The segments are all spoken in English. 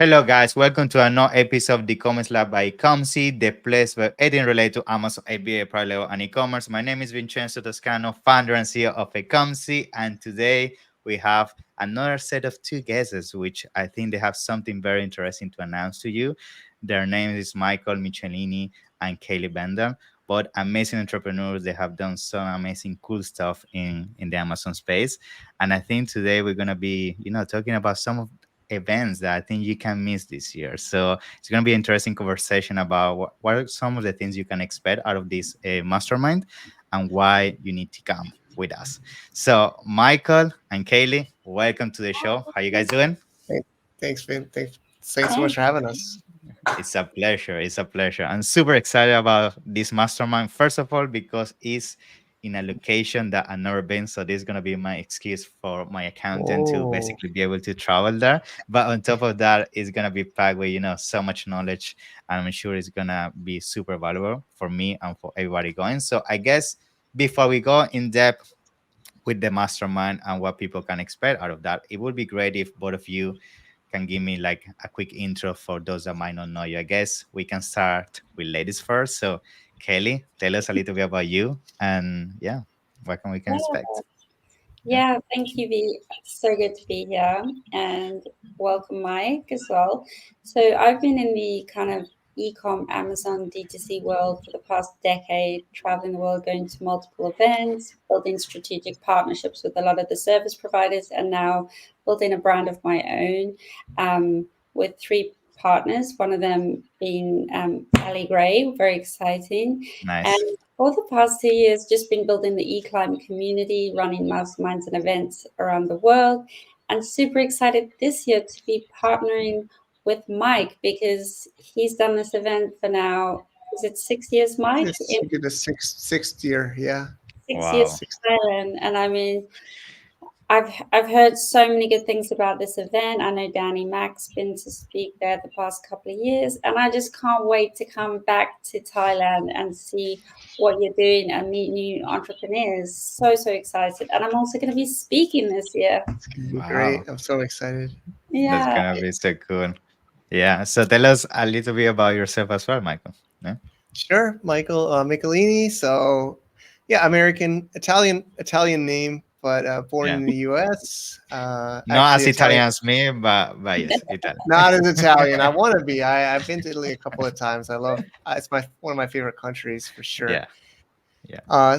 Hello, guys. Welcome to another episode of the Commerce Lab by Ecomcy, the place where anything related to Amazon, ABA, Parallel, and e-commerce. My name is Vincenzo Toscano, founder and CEO of Ecomcy, and today we have another set of two guests, which I think they have something very interesting to announce to you. Their names is Michael Michelini and Kayleigh Bendall, both amazing entrepreneurs. They have done some amazing, cool stuff in the Amazon space, and I think today we're gonna be, talking about some of events that I think you can miss this year. So it's going to be an interesting conversation about what are some of the things you can expect out of this mastermind and why you need to come with us. So Michael and Kayleigh, welcome to the show. How you guys doing? Hey, thanks, Vin. Thanks so much for having us. It's a pleasure. It's a pleasure. I'm super excited about this mastermind. First of all, because it's in a location that I've never been. So this is gonna be my excuse for my accountant to Oh, basically be able to travel there. But on top of that, it's gonna be packed with so much knowledge. And I'm sure it's gonna be super valuable for me and for everybody going. So I guess before we go in depth with the mastermind and what people can expect out of that, it would be great if both of you can give me like a quick intro for those that might not know you. I guess we can start with ladies first. So, Kayleigh, tell us a little bit about you, and yeah, what can we can Yeah, expect? Yeah, yeah, thank you, V. So good to be here and welcome, Mike, as well. So I've been in the kind of e-com Amazon D2C world for the past decade, traveling the world, going to multiple events, building strategic partnerships with a lot of the service providers, and now building a brand of my own with three partners, one of them being Ali Gray, very exciting. And nice. for the past 2 years, just been building the e-climb community, running masterminds and events around the world, and super excited this year to be partnering with Mike because he's done this event for now. Is it 6 years, Mike? this will be the sixth year. Yeah, 6 years Wow. six. for Thailand, and I mean, I've heard so many good things about this event. I know Danny Mack's been to speak there the past couple of years, and I just can't wait to come back to Thailand and see what you're doing and meet new entrepreneurs. So excited. And I'm also going to be speaking this year. It's gonna be great. Wow, I'm so excited. that's Yeah. gonna be so cool. Yeah. So tell us a little bit about yourself as well, Michael. Yeah. Sure, Michael Michelini. So, yeah, Italian name, but born Yeah. in the U.S. Not Actually, as Italian. Italian as me, but yes, Italian. Not as Italian. I want to be. I've been to Italy a couple of times. I love. It's my one of my favorite countries for sure. Yeah. Yeah.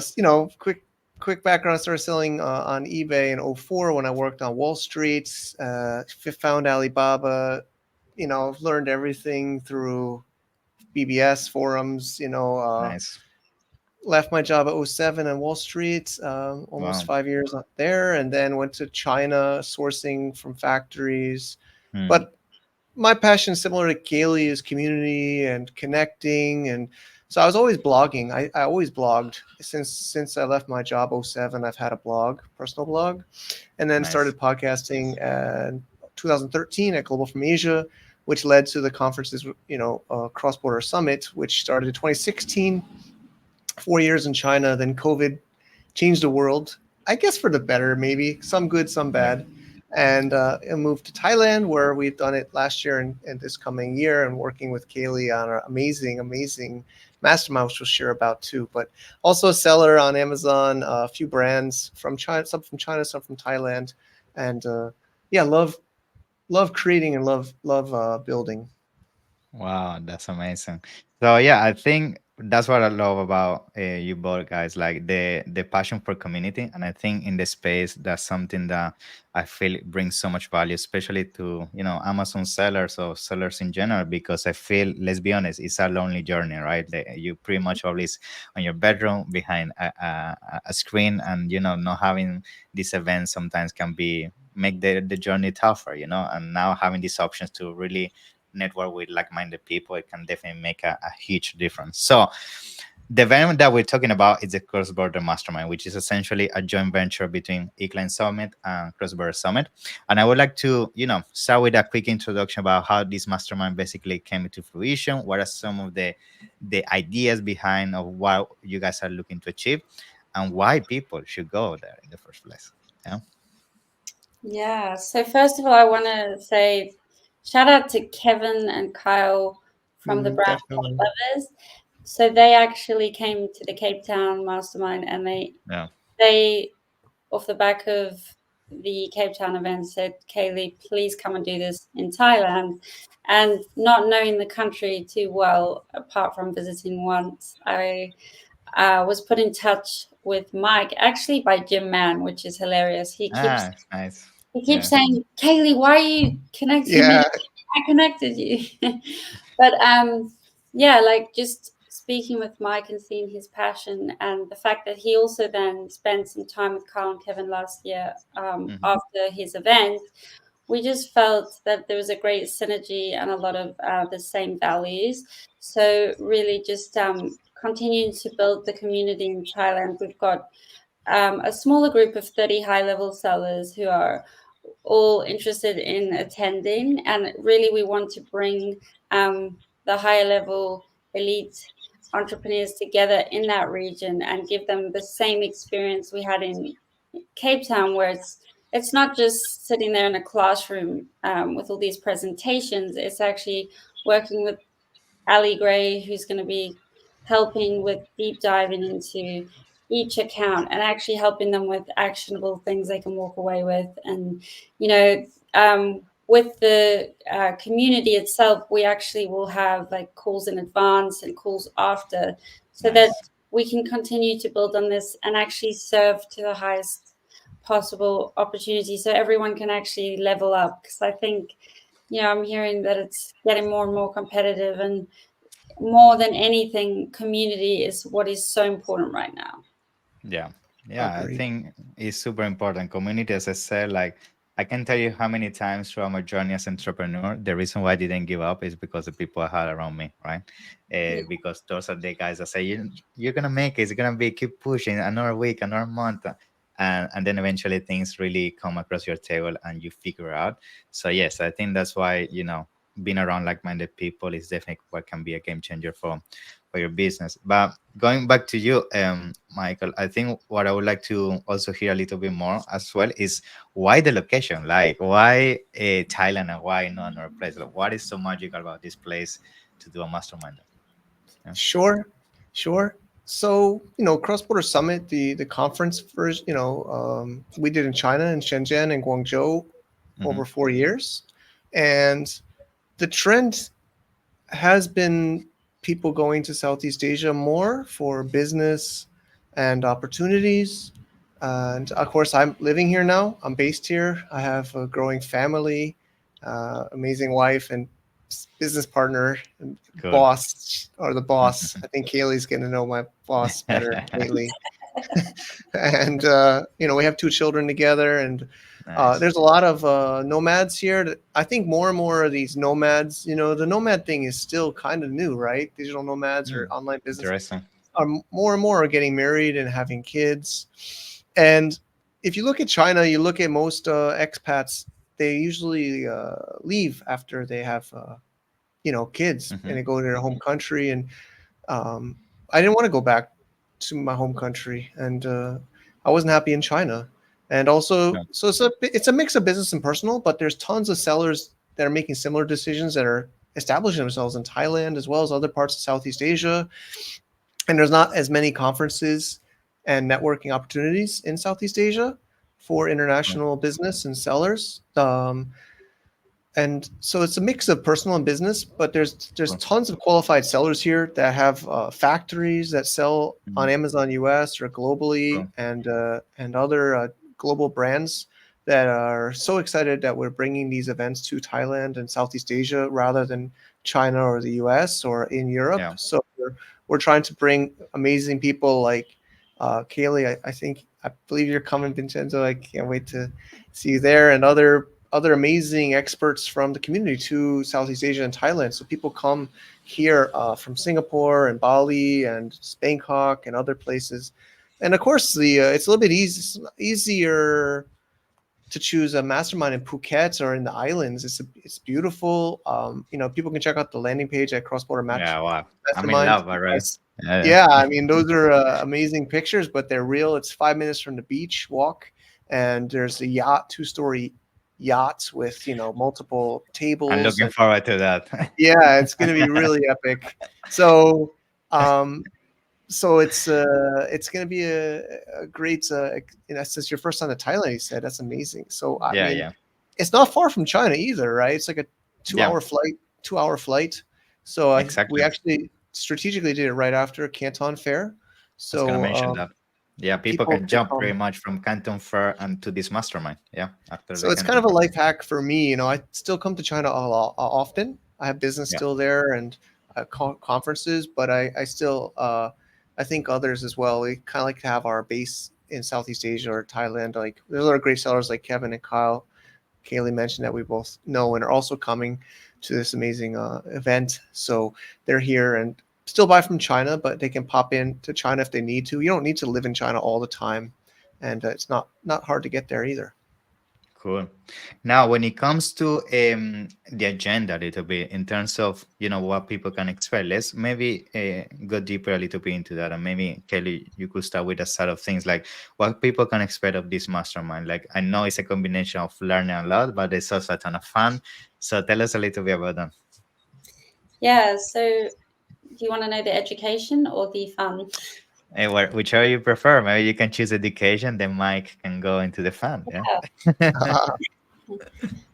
Quick background. I started selling on eBay in '04 when I worked on Wall Street. Found Alibaba. Learned everything through BBS forums. Nice. Left my job at '07 on Wall Street, almost Wow. 5 years up there, and then went to China sourcing from factories. Hmm. But my passion, similar to Kayleigh, is community and connecting. And so I was always blogging. I always blogged since I left my job '07. I've had a blog, personal blog, and then Nice. started podcasting in 2013 at Global from Asia, which led to the conferences, Cross Border Summit, which started in 2016. 4 years in China, then COVID changed the world. I guess for the better, maybe some good, some Yeah. bad. And I moved to Thailand, where we've done it last year and this coming year, and working with Kayleigh on an amazing mastermind, which we'll share about too. But also a seller on Amazon, a few brands from China, some from Thailand, and yeah, love creating and love building. Wow, that's amazing. So yeah, I think that's what I love about you both guys, like the passion for community, and I think in the space that's something that I feel it brings so much value, especially to Amazon sellers or sellers in general, because I feel, let's be honest, it's a lonely journey, right? You pretty much always on your bedroom behind a screen, and not having these events sometimes can be make the journey tougher, and now having these options to really network with like-minded people, it can definitely make a huge difference. So the event that we're talking about is the cross-border mastermind, which is essentially a joint venture between Ecline Summit and Cross-Border Summit. And I would like to start with a quick introduction about how this mastermind basically came into fruition. What are some of the ideas behind of what you guys are looking to achieve, and why people should go there in the first place? Yeah. Yeah. So first of all, I want to say shout out to Kevin and Kyle from the brand Cat Definitely. Lovers. So they actually came to the Cape Town mastermind, and Yeah. they off the back of the Cape Town event said, Kayleigh, please come and do this in Thailand. And not knowing the country too well, apart from visiting once, I was put in touch with Mike, actually by Jim Mann, which is hilarious. Ah, it's nice. He keeps Yeah. saying, Kayleigh, why are you connecting me? Yeah, I connected you. But yeah, like just speaking with Mike and seeing his passion and the fact that he also then spent some time with Carl and Kevin last year Hmm. after his event, we just felt that there was a great synergy and a lot of the same values. So really just continuing to build the community in Thailand. We've got a smaller group of 30 high level sellers who are all interested in attending. And really, we want to bring the higher level elite entrepreneurs together in that region and give them the same experience we had in Cape Town, where it's not just sitting there in a classroom with all these presentations. It's actually working with Ali Gray, who's going to be helping with deep diving into each account and actually helping them with actionable things they can walk away with. And, you know, with the community itself, we actually will have like calls in advance and calls after so that Nice. we can continue to build on this and actually serve to the highest possible opportunity so everyone can actually level up. Because I think, you know, I'm hearing that it's getting more and more competitive, and more than anything, community is what is so important right now. Yeah, yeah, I agreed. think it's super important. Community, as I said, like I can tell you how many times throughout my journey as entrepreneur, the reason why I didn't give up is because the people I had around me, right? Yeah. Because those are the guys that say you're gonna make it. It's gonna be keep pushing another week, another month, and then eventually things really come across your table and you figure out. So yes, I think that's why being around like-minded people is definitely what can be a game changer for your business. But going back to you, Michael, I think what I would like to also hear a little bit more as well is why the location? Like, why Thailand and why not another place? Like, what is so magical about this place to do a mastermind? Yeah. Sure, sure. So, Cross Border Summit, the conference first, we did in China, in Shenzhen and Guangzhou Hmm. over 4 years. And the trend has been people going to Southeast Asia more for business and opportunities. And of course, I'm living here now. I'm based here. I have a growing family, amazing wife, and business partner, and Cool. boss, or the boss. I think Kayleigh's getting to know my boss better lately. And we have two children together, and Nice. there's a lot of nomads here. I think more and more of these nomads, the nomad thing is still kind of new, right? Digital nomads or Mm, online business interesting. are more and more are getting married and having kids. And if you look at China, you look at most expats, they usually leave after they have kids, Hmm. and they go to their home country. And um, I didn't want to go back to my home country, and I wasn't happy in China. And also, Yeah. so it's a mix of business and personal, but there's tons of sellers that are making similar decisions that are establishing themselves in Thailand as well as other parts of Southeast Asia. And there's not as many conferences and networking opportunities in Southeast Asia for Cool. international business and sellers. And so it's a mix of personal and business, but there's Cool. tons of qualified sellers here that have factories that sell on Mhm. Amazon US or globally, Cool. and other global brands that are so excited that we're bringing these events to Thailand and Southeast Asia rather than China or the US or in Europe. Yeah. So we're trying to bring amazing people like Kayleigh. I believe you're coming, Vincenzo. I can't wait to see you there, and other amazing experts from the community to Southeast Asia and Thailand. So people come here from Singapore and Bali and Bangkok and other places. And of course, the it's a little bit easier to choose a mastermind in Phuket or in the islands. It's beautiful. People can check out the landing page at Cross Border Yeah. Wow. I'm in Mastermind. love already. Yeah. Yeah, I mean those are amazing pictures, but they're real. It's 5 minutes from the beach walk, and there's a yacht, two-story yachts with, multiple I'm tables. looking forward to that. Yeah, it's going to be really epic. So, um, so it's going to be a great, since you're first on to Thailand, you said that's amazing. So, I Yeah, mean, yeah, it's not far from China either, right? It's like a two yeah, hour flight, 2 hour flight. So we exactly. actually strategically did it right after Canton Fair. I was gonna So mention that. Yeah, people people can could jump pretty come. much from Canton Fair and to this mastermind. Yeah, after the So it's kind Canton of a Fair. life hack for me. I still come to China often. I have business Yeah, still there and conferences, but I still I think others as well. We kind of like to have our base in Southeast Asia or Thailand. Like there's a lot of great sellers like Kevin and Kayleigh mentioned that we both know and are also coming to this amazing event. So they're here and still buy from China, but they can pop in to China if they need to. You don't need to live in China all the time, and it's not hard to get there either. cool. Now, when it comes to the agenda a little bit in terms of what people can expect, let's maybe go deeper a little bit into that, and maybe Kelly, you could start with a set of things like what people can expect of this mastermind. Like I know it's a combination of learning a lot, but it's also a ton of fun. So tell us a little bit about that. Yeah. So, do you want to know the education or the fun? Whichever you prefer. Maybe you can choose education, then Mike can go into the fun. Yeah.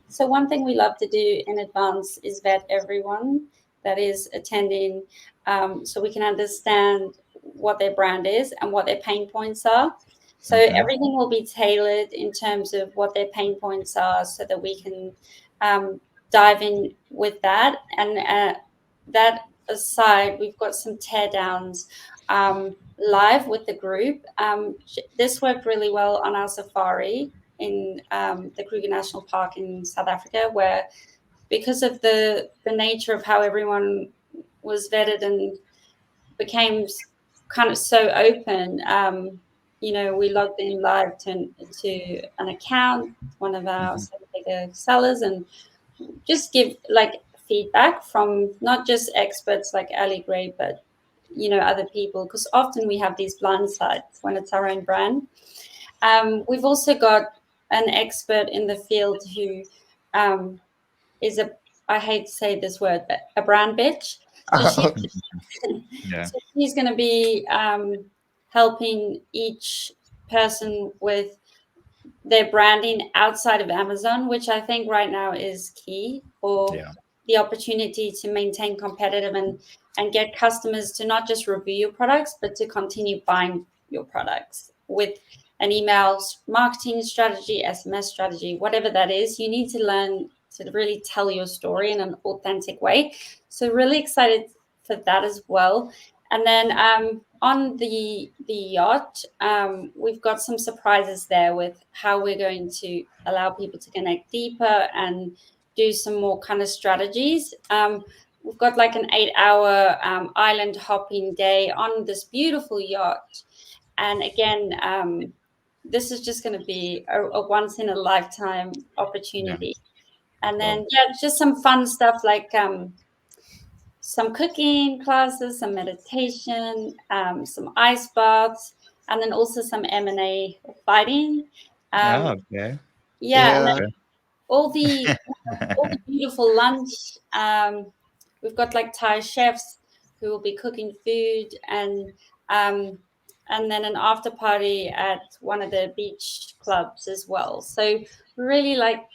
So one thing we love to do in advance is vet everyone that is attending, so we can understand what their brand is and what their pain points are. So Okay. everything will be tailored in terms of what their pain points are, so that we can dive in with that. And that aside, we've got some teardowns live with the group. This worked really well on our safari in the Kruger National Park in South Africa, where because of the nature of how everyone was vetted and became kind of so open, we logged in live to an account, one of our Mhm. seven-figure sellers, and just give like feedback from not just experts like Ali Gray, but other people, because often we have these blind sides when it's our own brand. We've also got an expert in the field who is I hate to say this word, but a brand bitch. So Yeah. she's going to be helping each person with their branding outside of Amazon, which I think right now is key for Yeah. the opportunity to maintain competitive and get customers to not just review your products, but to continue buying your products with an email marketing strategy, SMS strategy, whatever that is. You need to learn to really tell your story in an authentic way. So really excited for that as well. And then on the yacht, we've got some surprises there with how we're going to allow people to connect deeper and do some more kind of strategies. We've got like an 8-hour island hopping day on this beautiful yacht. And again, this is just going to be a once in a lifetime Yeah. opportunity. And Wow. then, yeah, just some fun stuff like some cooking classes, some meditation, some ice baths, and then also some M&A fighting. Oh, Um, okay. yeah, and then Yeah. Okay. all the beautiful lunch. We've got like Thai chefs who will be cooking food, um, and then an after party at one of the beach clubs as well. So we're really like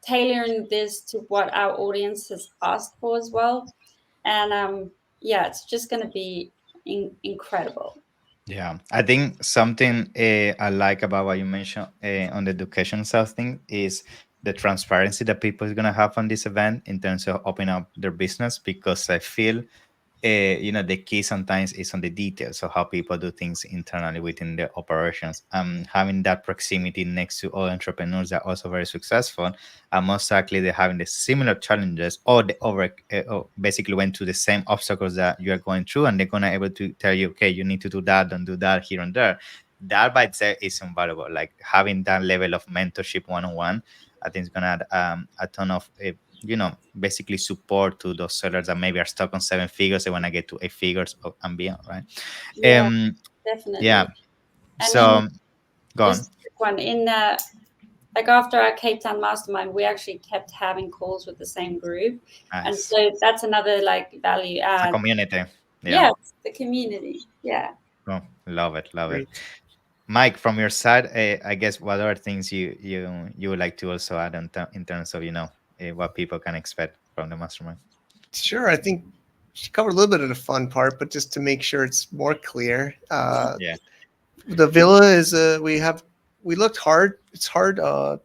tailoring this to what our audience has asked for as well. And yeah, it's just going to be incredible. Yeah, I think something I like about what you mentioned on the education side of thing is the transparency that people is gonna have on this event in terms of opening up their business because I feel the key sometimes is on the details of how people do things internally within their operations. Having that proximity next to all entrepreneurs that are also very successful, and most likely they're having the similar challenges or or basically went through the same obstacles that you are going through, and they're gonna able to tell you, okay, you need to do that, don't do that here and there. That by itself is invaluable. Like having that level of mentorship one on one, I think is gonna add a ton of basically support to those sellers that maybe are stuck on 7 figures. They want to get to 8 figures and beyond, right? Yeah, um definitely. yeah, And then so go on. just a quick one in like after our Cape Town mastermind, we actually kept having calls with the same group. And Nice. so that's another like value It's a add. community. Yeah. Yeah, it's the community. Yeah. Oh, love it. Love it. Great. Mike, from your side, I guess what are things you would like to also add in terms of what people can expect from the mastermind? Sure. I think she covered a little bit of the fun part, but just to make sure it's more clear, Yeah. the villa is we looked hard. It's hard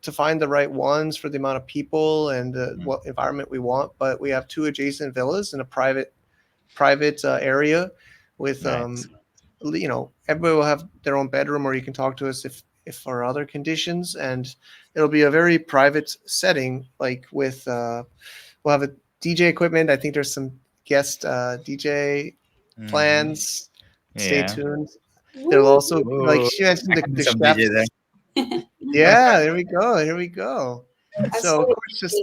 to find the right ones for the amount of people and Mm, what environment we want, but we have two adjacent villas in a private area with nice. everybody will have their own bedroom, or you can talk to us if for other conditions, and it'll be a very private setting, like with we'll have a DJ equipment. I think there's some guest DJ Hmm. plans. Stay Yeah. tuned. There'll Woo! also, like Ooh, she mentioned, I can do the some DJ there. chefs. Yeah, there we go. Here we go. I So saw of course, just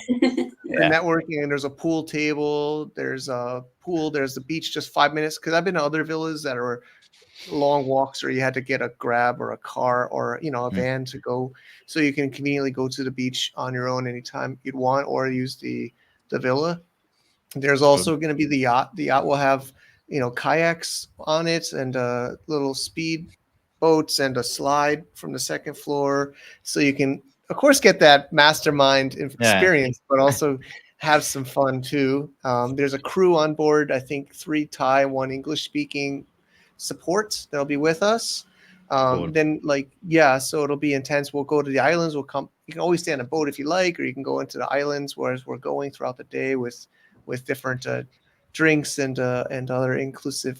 it. the Yeah. networking, and there's a pool table. There's a pool. There's the beach, just 5 minutes. Because I've been to other villas that are long walks, or you had to get a grab or a car or a Mm, van to go, so you can conveniently go to the beach on your own anytime you'd want, or use the villa. There's cool. also going to be the yacht. The yacht will have, kayaks on it, and little speed boats and a slide from the second floor. So you can, of course, get that mastermind Yeah. experience, but also have some fun too. There's a crew on board, I think 3 Thai, 1 English speaking support that'll be with us. Cool. Then, like, yeah, so it'll be intense. We'll go to the islands. We'll come. You can always stay on a boat if you like, or you can go into the islands, whereas we're going throughout the day with different drinks and other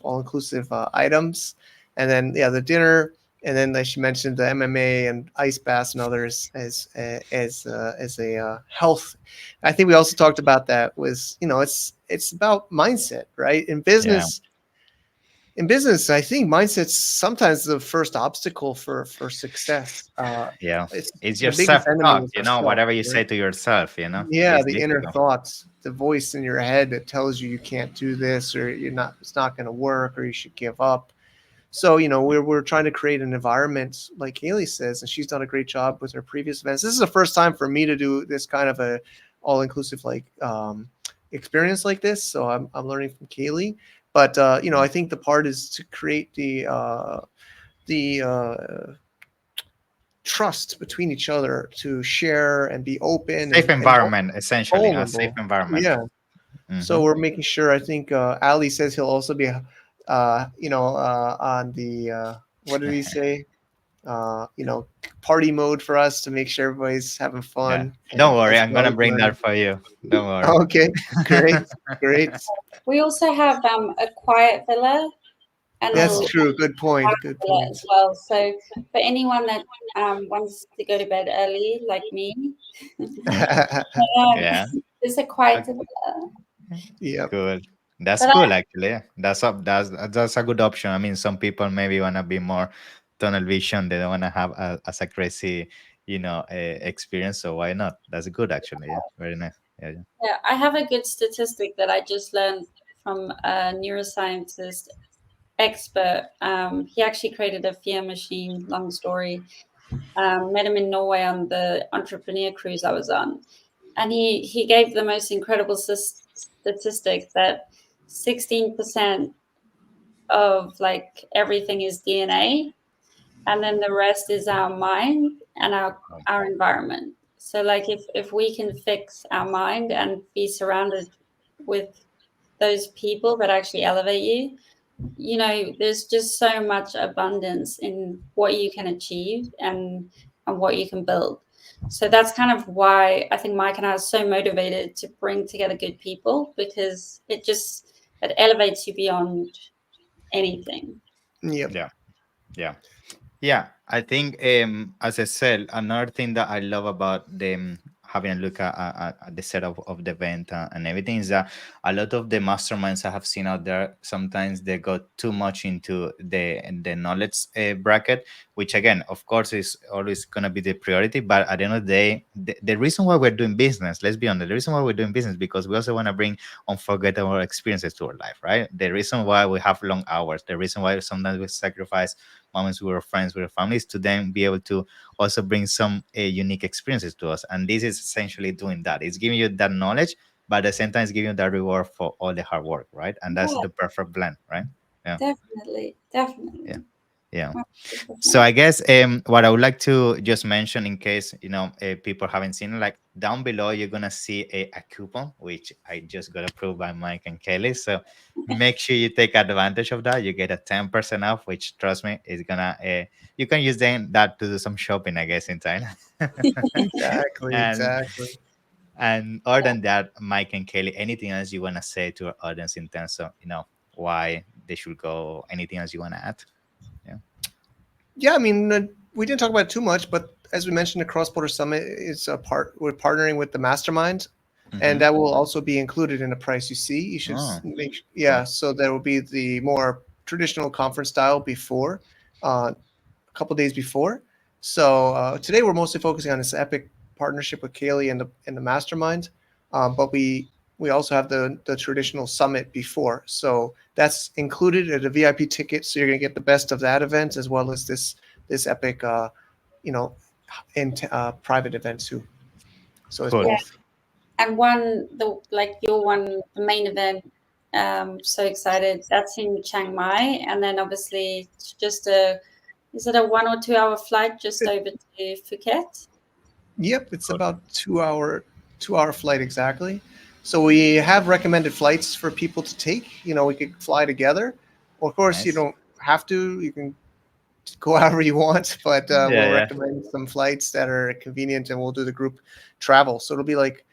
all inclusive items, and then yeah, the dinner, and then like she mentioned, the MMA and ice baths and others as a health. I think we also talked about that. Was it's about mindset, right? Yeah. In business, I think mindset's sometimes the first obstacle for success. Yeah. It's It's your the biggest enemy self-talk, is ourselves, whatever you say right? to yourself, Yeah, it's the inner difficult. thoughts, the voice in your head that tells you can't do this, or it's not going to work, or you should give up. So, we're trying to create an environment, like Kayleigh says, and she's done a great job with her previous events. This is the first time for me to do this kind of a all inclusive experience like this. So I'm learning from Kayleigh, but Mm. I think the part is to create the trust between each other, to share and be open Safe and environment, essentially, a safe vulnerable. environment. Yeah. Hmm. So we're making sure. I think Ali says he'll also be, on the what did he say? Party mode for us, to make sure everybody's having Yeah. fun Don't and worry, as I'm well gonna as bring learning. that for you. Don't worry. Okay, great, great. We also have a quiet villa and a That's loud true. Good point. Good villa point. as well. So for anyone that wants to go to bed early, like me, um, Yeah. there's a quiet Okay. villa. Yep. Cool. That's But cool, actually. Yeah. That's a good option. I mean, some people maybe wanna be more tunnel vision. They don't wanna have as a crazy, experience. So why not? That's good, actually. Yeah. Very nice. Yeah. Yeah. yeah, I have a good statistic that I just learned from a neuroscientist expert. He actually created a fear machine. Long story. Met him in Norway on the entrepreneur cruise I was on, and he gave the most incredible statistic that 16% of like everything is DNA, and then the rest is our mind and our environment. So like if we can fix our mind and be surrounded with those people that actually elevate you, there's just so much abundance in what you can achieve and what you can build. So that's kind of why I think Mike and I are so motivated to bring together good people, because it elevates you beyond anything. Yep. Yeah. Yeah. Yeah, I think as I said, another thing that I love about them having a look at the setup of the event and everything is that a lot of the masterminds I have seen out there, sometimes they go too much into the knowledge bracket, which again, of course, is always gonna be the priority. But at the end of the day, the reason why we're doing business, let's be honest, the reason why we're doing business because we also want to bring unforgettable experiences to our life, right? The reason why we have long hours, the reason why sometimes we sacrifice moments with our friends, with our families, to then be able to also bring some unique experiences to us. And this is essentially doing that. It's giving you that knowledge, but at the same time, it's giving you that reward for all the hard work, right? And that's Yeah, the perfect blend, right? Yeah, definitely, yeah, definitely. yeah. So 100%. I guess what I would like to just mention, in case people haven't seen, like down below, you're gonna see a coupon which I just got approved by Mike and Kayleigh. So make sure you take advantage of that. You get a 10% off, which trust me is gonna you can use then that to do some shopping, I guess, in Thailand. Exactly, and exactly. and other than that, Mike and Kayleigh, anything else you wanna say to our audience in terms of why they should go? Anything else you wanna add? Yeah. Yeah, I mean, we didn't talk about it too much, but as we mentioned, the Cross Border Summit is a part. We're partnering with the mastermind, and Mm-hmm. that will also be included in the price you see. You should Oh, yeah. cool. So there will be the more traditional conference style before, a couple days before. So today we're mostly focusing on this epic partnership with Kayleigh and the mastermind, but we also have the traditional summit before. So that's included at a VIP ticket. So you're gonna get the best of that event as well as this epic, you know, private event too. So it's Cool. Yeah, both. and your one, the main event. So excited. That's in Chiang Mai, and then obviously it's just is it a 1 or 2 hour flight just over to Phuket? Yep, it's Cool. about 2 hour flight exactly. So we have recommended flights for people to take. We could fly together. Well, of course, you Nice. don't have to. You can go however you want, but Yeah, we'll yeah. recommend some flights that are convenient, and we'll do the group travel. So it'll be like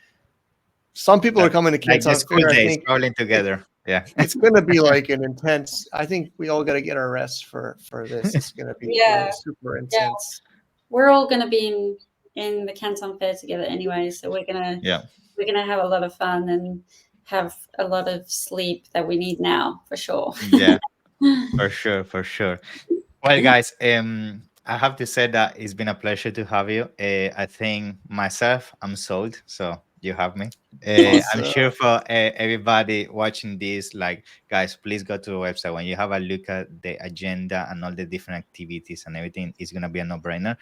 some people are Like, coming to like the Canton school Fair. I days think rolling it, together. Yeah. it's going to be like an intense. I think we all got to get our rest for this. It's going to be Yeah, super yeah. intense. We're all gonna be in the Canton Fair together anyway, so Yeah. we're gonna have a lot of fun and have a lot of sleep that we need now for sure. Yeah. For sure. For sure. Well, guys, I have to say that it's been a pleasure to have you. I think myself, I'm sold. So you have me. I'm Awesome. sure for everybody watching this, like, guys, please go to the website. When you have a look at the agenda and all the different activities and everything, it's gonna be a no-brainer.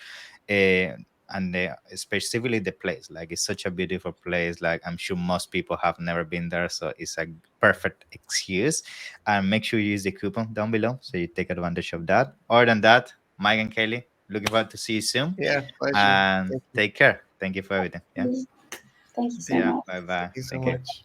And specifically the place, like, it's such a beautiful place. Like, I'm sure most people have never been there, so it's a perfect excuse. And make sure you use the coupon down below so you take advantage of that. Other than that, Mike and Kayleigh, looking forward to see you soon. Yeah, pleasure. And Thank you. take care. Thank you for everything. Yeah. Thank you so Yeah. much. Bye Thank bye. you so Thank you. much.